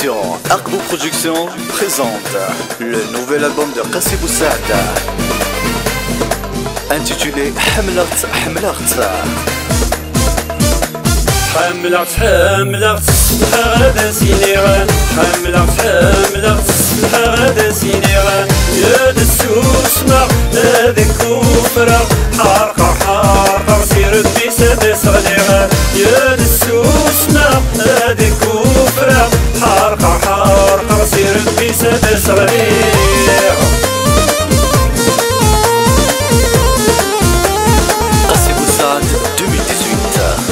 Production, Arco Production présente le nouvel album de Qassi Boussada intitulé حملت حملت. حملت حملت هذا سينيغان، حملت حملت هذا سينيغان، يا دسوس مع هذا كفرة حارقة حارقة سير بسد صغيرة، يا دسوس مع هذا كفرة حارقة حارقة سير بسد صغيرة. Qassi Boussada 2018.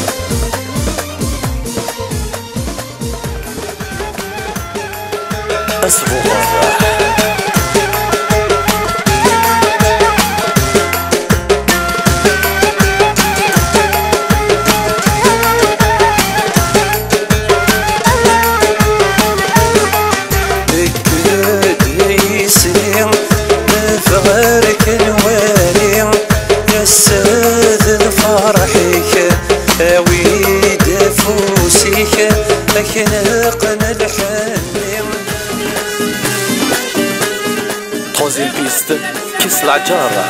أصبغ فغارك الوالي يسد الفرحيك اويد فوسيك اخنقنا الحنين. Troisième piste, Kiss la Jara.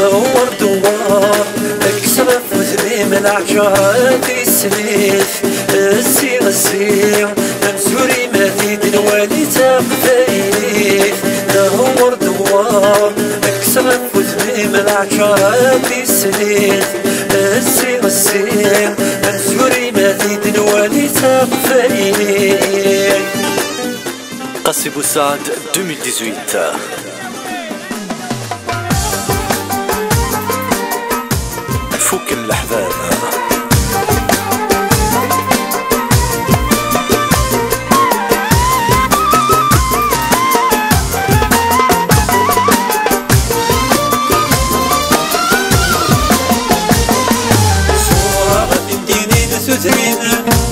دور دوار اكسر فثري من العجرات السليف السي السي منسوري ما في دنوالي تقفيف. دور دوار اكسر فثري من العجرات السليف السي السي منسوري ما في دنوالي تقفيف. Qassi Boussada 2018. فك الأحباب. صورة مدينين ثزرين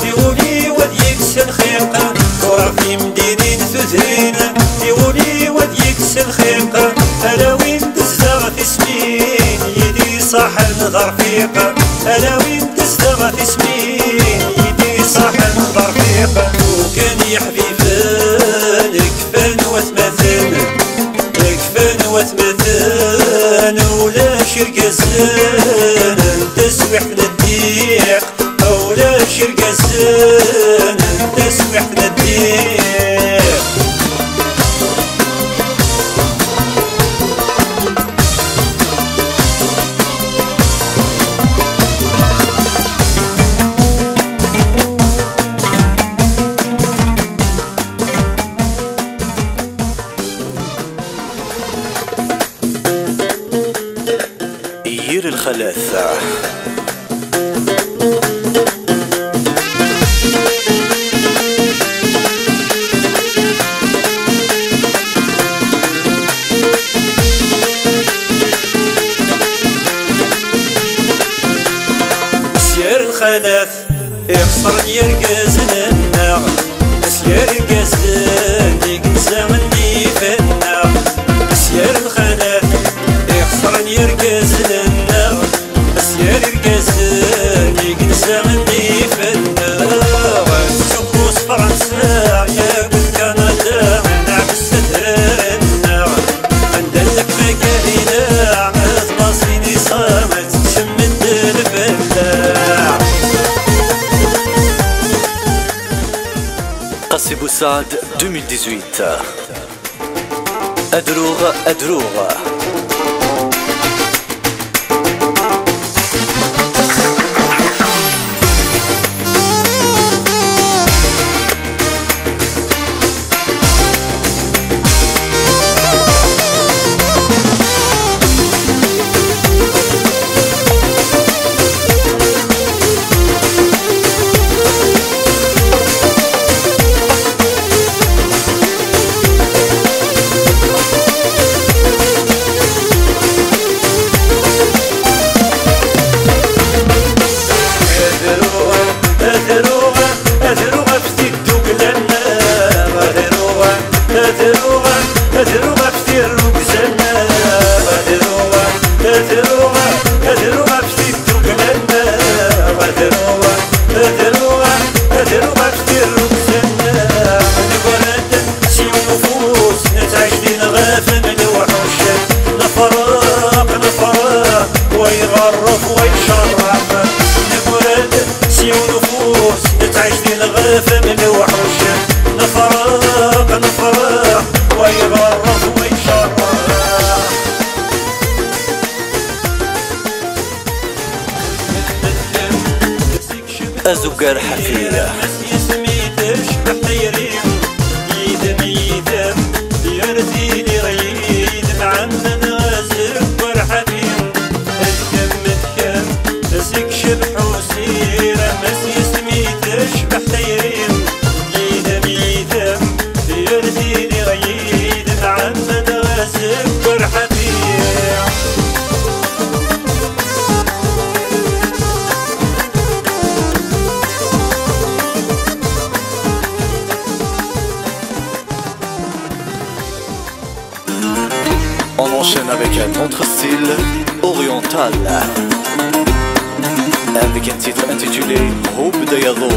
يقولي وديك سنخيقة، صورة في مدينين ثزرين يقولي وديك سنخيقة، أنا وين تزدغ في سمين يدي صاح الغرفيقة، أنا وين تزدغ في سمين يدي صاح الغرفيقة. وكان يحبي فان كفان وثمثان كفان وثمثان ولا شرقزان تسوح نديق ولا شرقزان تسوح نديق. يير الخلاثة. سير الخلاث يخسر يرقز لنا، سير القزلان يقزا مني فنا، سير الخلاث يخسر يرقز لنا، سير القزلان يقزا مني فنا. سبوس فرنسا يا قد كندا نعبس تهرنا، عندك مكاهينا عز باصيني صامت شمت الفلاح. Qassi Boussada 2018. أدروغ أدروغ. أزوجار حفية. On enchaîne avec un autre style oriental, avec un titre intitulé Hope Dayado.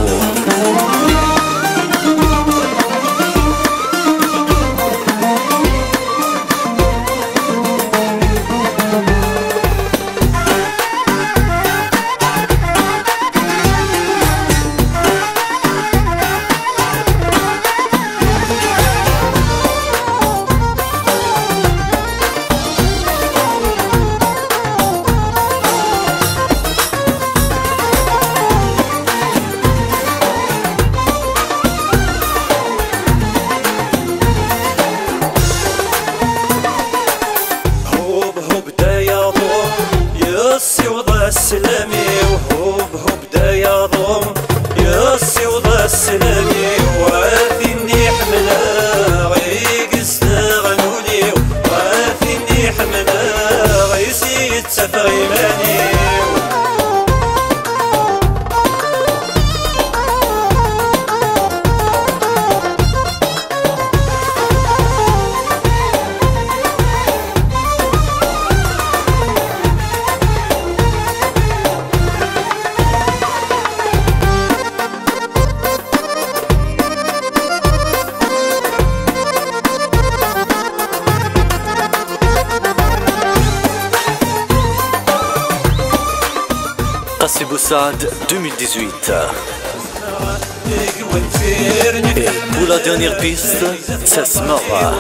السلامي وهوب هوب دا يا ضم يا سيوض السلامي وافيني حملا غيقز غنولي وافيني حملا غيسيد تفغيلاني. Qassi Boussad 2018. Et pour la dernière piste, ça se marre.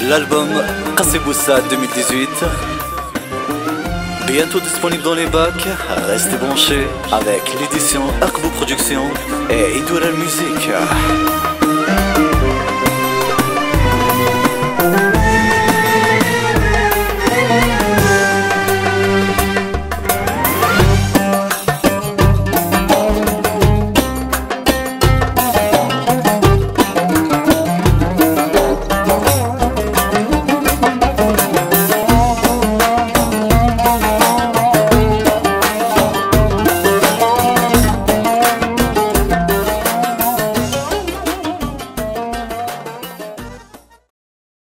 L'album Qassi Boussad 2018, bientôt disponible dans les bacs. Restez branchés avec l'édition Akbo Productions et Idoural Music.